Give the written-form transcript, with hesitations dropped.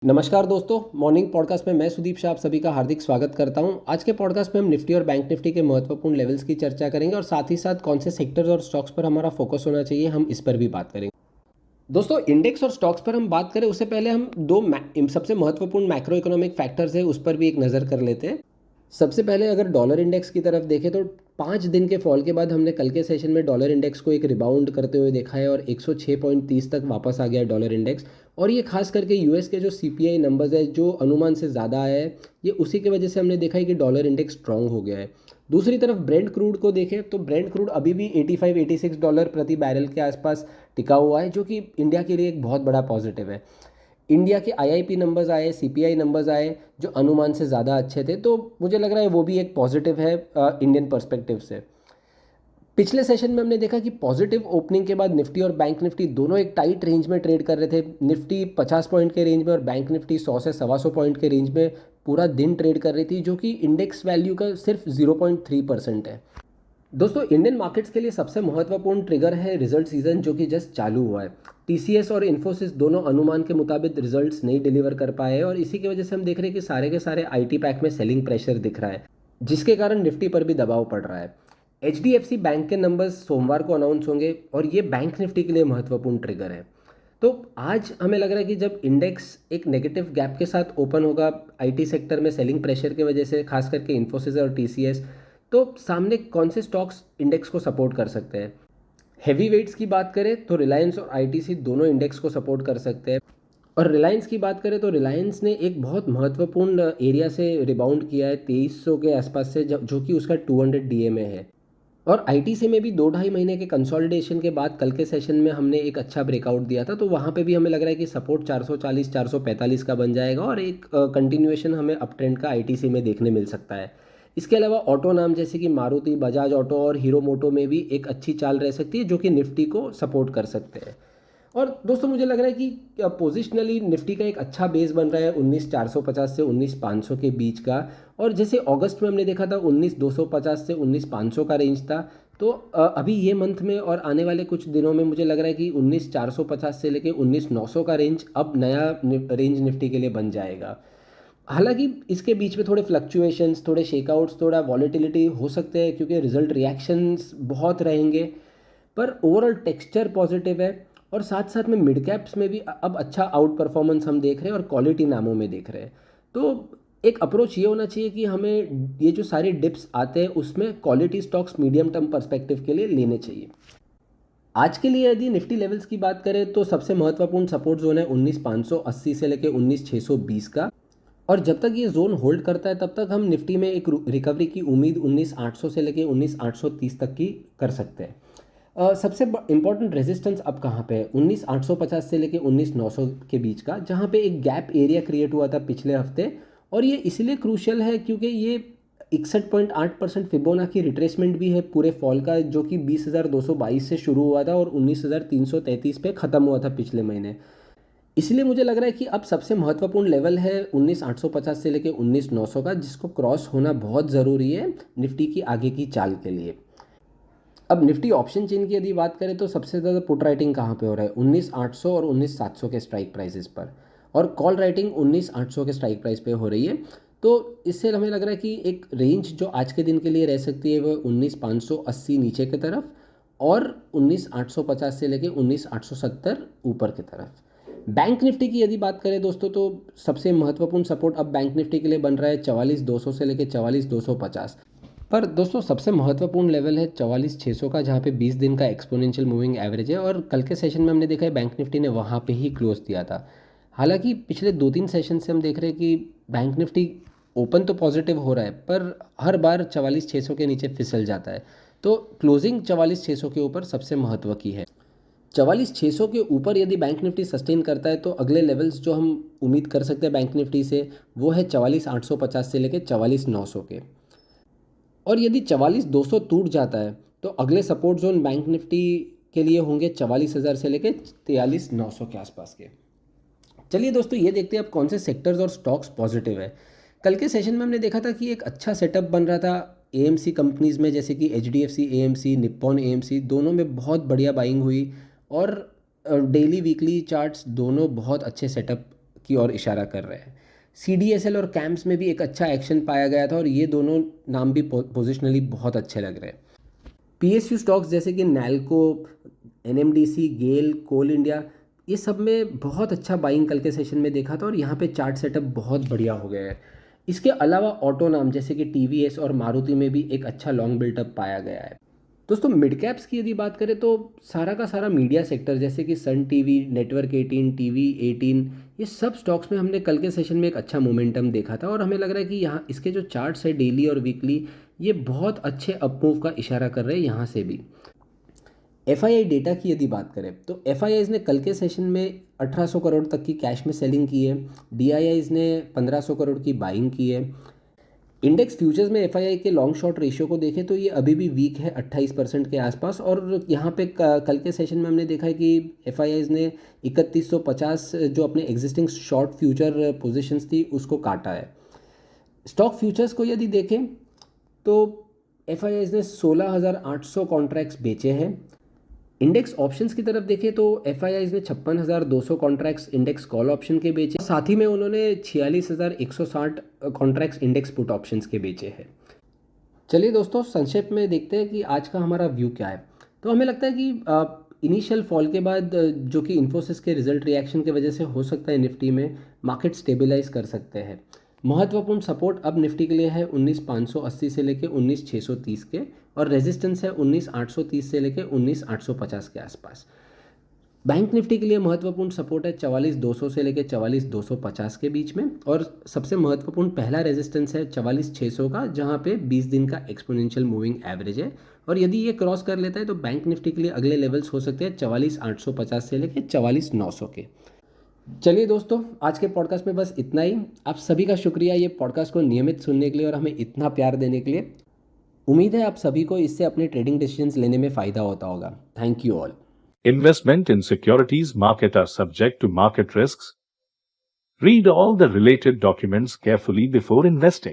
नमस्कार दोस्तों, morning podcast में मैं सुदीप शाह आप सभी का हार्दिक स्वागत करता हूं। आज के पॉडकास्ट में हम निफ्टी और बैंक निफ्टी के महत्वपूर्ण लेवल्स की चर्चा करेंगे और साथ ही साथ कौन से सेक्टर्स और स्टॉक्स पर हमारा फोकस होना चाहिए, हम इस पर भी बात करेंगे। दोस्तों, इंडेक्स और स्टॉक्स पर हम बात करें उससे पहले हम सबसे महत्वपूर्ण मैक्रो इकोनॉमिक फैक्टर्स है उस पर भी एक नज़र कर लेते हैं। सबसे पहले अगर डॉलर इंडेक्स की तरफ देखें तो 5 दिन के फॉल के बाद हमने कल के सेशन में डॉलर इंडेक्स को एक रिबाउंड करते हुए देखा है और 106.30 तक वापस आ गया है डॉलर इंडेक्स। और ये खास करके यूएस के जो सीपीआई नंबर्स है जो अनुमान से ज़्यादा आया है, ये उसी की वजह से हमने देखा है कि डॉलर इंडेक्स स्ट्रांग हो गया है। दूसरी तरफ ब्रेंट क्रूड को देखें तो ब्रेंट क्रूड अभी भी 85-86 डॉलर प्रति बैरल के आसपास टिका हुआ है, जो कि इंडिया के लिए एक बहुत बड़ा पॉजिटिव है। इंडिया के आईआईपी नंबर्स आए, सीपीआई नंबर्स आए जो अनुमान से ज़्यादा अच्छे थे, तो मुझे लग रहा है वो भी एक पॉजिटिव है इंडियन पर्सपेक्टिव से। पिछले सेशन में हमने देखा कि पॉजिटिव ओपनिंग के बाद निफ्टी और बैंक निफ्टी दोनों एक टाइट रेंज में ट्रेड कर रहे थे। निफ्टी 50 पॉइंट के रेंज में और बैंक निफ्टी 100 से 125 पॉइंट के रेंज में पूरा दिन ट्रेड कर रही थी, जो कि इंडेक्स वैल्यू का सिर्फ 0.3% है। दोस्तों, इंडियन मार्केट्स के लिए सबसे महत्वपूर्ण ट्रिगर है रिजल्ट सीजन, जो कि जस्ट चालू हुआ है। टीसीएस और इन्फोसिस दोनों अनुमान के मुताबिक रिजल्ट्स नहीं डिलीवर कर पाए हैं और इसी की वजह से हम देख रहे हैं कि सारे के सारे आईटी पैक में सेलिंग प्रेशर दिख रहा है, जिसके कारण निफ्टी पर भी दबाव पड़ रहा है। एचडीएफसी बैंक के नंबर्स सोमवार को अनाउंस होंगे और ये बैंक निफ्टी के लिए महत्वपूर्ण ट्रिगर है। तो आज हमें लग रहा है कि जब इंडेक्स एक नेगेटिव गैप के साथ ओपन होगा आईटी सेक्टर में सेलिंग प्रेशर की वजह से, खास करके इन्फोसिस और टीसीएस, तो सामने कौन से स्टॉक्स इंडेक्स को सपोर्ट कर सकते हैं। हैवी वेट्स की बात करें तो रिलायंस और आईटीसी दोनों इंडेक्स को सपोर्ट कर सकते हैं। और रिलायंस की बात करें तो रिलायंस ने एक बहुत महत्वपूर्ण एरिया से रिबाउंड किया है 2300 के आसपास से, जो कि उसका 200 डीएमए है। और आईटीसी में भी 2-2.5 महीने के कंसोलिडेशन के बाद कल के सेशन में हमने एक अच्छा ब्रेकआउट दिया था, तो वहाँ पे भी हमें लग रहा है कि सपोर्ट 440 445 का बन जाएगा और एक कंटिन्यूएशन हमें अप ट्रेंड का आईटीसी में देखने मिल सकता है। इसके अलावा ऑटो नाम जैसे कि मारुति, बजाज ऑटो और हीरो मोटो में भी एक अच्छी चाल रह सकती है, जो कि निफ्टी को सपोर्ट कर सकते हैं। और दोस्तों, मुझे लग रहा है कि पोजिशनली निफ्टी का एक अच्छा बेस बन रहा है 19,450 से 19,500 के बीच का। और जैसे अगस्त में हमने देखा था 19,250 से 19,500 का रेंज था, तो अभी ये मंथ में और आने वाले कुछ दिनों में मुझे लग रहा है कि 19,450 से लेके 19,900 का रेंज अब नया रेंज निफ्टी के लिए बन जाएगा। हालांकि इसके बीच में थोड़े फ्लक्चुएशंस, थोड़े शेकआउट्स, थोड़ा वॉलेटिलिटी हो सकते हैं क्योंकि रिजल्ट रिएक्शंस बहुत रहेंगे, पर ओवरऑल टेक्सचर पॉजिटिव है। और साथ साथ में मिड कैप्स में भी अब अच्छा आउट परफॉर्मेंस हम देख रहे हैं और क्वालिटी नामों में देख रहे हैं। तो एक अप्रोच ये होना चाहिए कि हमें ये जो सारे डिप्स आते हैं उसमें quality stocks medium term perspective के लिए लेने चाहिए। आज के लिए यदि निफ्टी लेवल्स की बात करें तो सबसे महत्वपूर्ण सपोर्ट जोन है 19,580 से लेकर 19,620 का। और जब तक ये जोन होल्ड करता है तब तक हम निफ्टी में एक रिकवरी की उम्मीद 19,800 से लेकर 19,830 तक की कर सकते हैं। सबसे इम्पॉर्टेंट रेजिस्टेंस अब कहाँ पे है, 19,850 से लेके 19,900 के बीच का, जहाँ पे एक गैप एरिया क्रिएट हुआ था पिछले हफ्ते। और ये इसलिए क्रूशियल है क्योंकि ये 61.8% फिबोनाची रिट्रेसमेंट भी है पूरे फॉल का, जो कि 20,222 से शुरू हुआ था और 19,333 पे ख़त्म हुआ था पिछले महीने। इसलिए मुझे लग रहा है कि अब सबसे महत्वपूर्ण लेवल है 19,850 से लेके 19,900 का, जिसको क्रॉस होना बहुत ज़रूरी है निफ्टी की आगे की चाल के लिए। अब निफ्टी ऑप्शन चेन की यदि बात करें तो सबसे ज़्यादा पुट राइटिंग कहाँ पे हो रहा है, 19,800 और 19,700 के स्ट्राइक प्राइसेस पर, और कॉल राइटिंग 19,800 के स्ट्राइक प्राइस पे हो रही है। तो इससे हमें लग रहा है कि एक रेंज जो आज के दिन के लिए रह सकती है वो 19,580 नीचे की तरफ और 19,850 से लेके 19,870 ऊपर की तरफ। बैंक निफ्टी की यदि बात करें दोस्तों तो सबसे महत्वपूर्ण सपोर्ट अब बैंक निफ्टी के लिए बन रहा है 44,200 से लेके 44,250। पर दोस्तों, सबसे महत्वपूर्ण लेवल है 44,600 का, जहाँ पे 20 दिन का एक्सपोनेंशियल मूविंग एवरेज है और कल के सेशन में हमने देखा है बैंक निफ्टी ने वहाँ पे ही क्लोज दिया था। हालांकि पिछले 2-3 सेशन से हम देख रहे हैं कि बैंक निफ्टी ओपन तो पॉजिटिव हो रहा है पर हर बार 44,600 के नीचे फिसल जाता है। तो क्लोजिंग 44,600 के ऊपर सबसे महत्व की है। 44,600 के ऊपर यदि बैंक निफ्टी सस्टेन करता है तो अगले लेवल्स जो हम उम्मीद कर सकते हैं बैंक निफ्टी से वो है 44,850 से लेकर 44,900 के। और यदि 44,200 टूट जाता है तो अगले सपोर्ट जोन बैंक निफ्टी के लिए होंगे 44,000 से लेकर 43,900 के आसपास के। चलिए दोस्तों, ये देखते हैं अब कौन से सेक्टर्स और स्टॉक्स पॉजिटिव है। कल के सेशन में हमने देखा था कि एक अच्छा सेटअप बन रहा था एएमसी कंपनीज़ में, जैसे कि एचडीएफसी एएमसी, निप्पॉन एएमसी, दोनों में बहुत बढ़िया बाइंग हुई और डेली वीकली चार्ट्स दोनों बहुत अच्छे सेटअप की ओर इशारा कर रहे हैं। CDSL और कैम्प्स में भी एक अच्छा एक्शन पाया गया था और ये दोनों नाम भी पोजिशनली बहुत अच्छे लग रहे हैं। PSU स्टॉक्स जैसे कि नैल्को, NMDC, गेल, कोल इंडिया, ये सब में बहुत अच्छा बाइंग कल के सेशन में देखा था और यहाँ पे चार्ट सेटअप बहुत बढ़िया हो गया है। इसके अलावा ऑटो नाम जैसे कि TVS और मारुति में भी एक अच्छा लॉन्ग बिल्टअप पाया गया है। दोस्तों मिड कैप्स की यदि बात करें तो सारा का सारा मीडिया सेक्टर जैसे कि सन टीवी, नेटवर्क 18, TV18, ये सब स्टॉक्स में हमने कल के सेशन में एक अच्छा मोमेंटम देखा था और हमें लग रहा है कि यहाँ इसके जो चार्ट्स है डेली और वीकली, ये बहुत अच्छे अपमूव का इशारा कर रहे हैं यहाँ से भी। FII डेटा की यदि बात करें तो FIIs ने कल के सेशन में 1800 करोड़ तक की कैश में सेलिंग की है। DIIs ने 1500 करोड़ की बाइंग की है। इंडेक्स फ्यूचर्स में FII के लॉन्ग शॉर्ट रेशियो को देखें तो ये अभी भी वीक है 28% के आसपास और यहाँ पे कल के सेशन में हमने देखा है कि FIIs ने 3150 जो अपने एग्जिस्टिंग शॉर्ट फ्यूचर पोजीशंस थी उसको काटा है। स्टॉक फ्यूचर्स को यदि देखें तो FIIs ने 16,800 कॉन्ट्रैक्ट्स बेचे हैं। इंडेक्स ऑप्शंस की तरफ देखें तो FIIs ने 56,200 कॉन्ट्रैक्ट्स इंडेक्स कॉल ऑप्शन के बेचे, साथ ही में उन्होंने 46,160 कॉन्ट्रैक्ट्स इंडेक्स पुट ऑप्शंस के बेचे हैं। चलिए दोस्तों संक्षेप में देखते हैं कि आज का हमारा व्यू क्या है। तो हमें लगता है कि इनिशियल फॉल के बाद जो कि इन्फोसिस के रिजल्ट रिएक्शन की वजह से हो सकता है निफ्टी में मार्केट स्टेबलाइज कर सकते हैं। महत्वपूर्ण सपोर्ट अब निफ्टी के लिए है 19,580 से लेकर 19,630 के और रेजिस्टेंस है 19,830 से लेकर 19,850 के आसपास। बैंक निफ्टी के लिए महत्वपूर्ण सपोर्ट है 44,200 से लेकर 44,250 के बीच में और सबसे महत्वपूर्ण पहला रेजिस्टेंस है 44,600 का, जहां पे 20 दिन का एक्सपोनेंशियल मूविंग एवरेज है और यदि ये क्रॉस कर लेता है तो बैंक निफ्टी के लिए अगले लेवल्स हो सकते हैं 44,850 से लेकर 44,900 के। चलिए दोस्तों आज के पॉडकास्ट में बस इतना ही। आप सभी का शुक्रिया ये पॉडकास्ट को नियमित सुनने के लिए और हमें इतना प्यार देने के लिए। उम्मीद है आप सभी को इससे अपने ट्रेडिंग डिसीजंस लेने में फ़ायदा होता होगा। Thank you all. Investment in securities market are subject to market risks. Read all the related documents carefully before investing.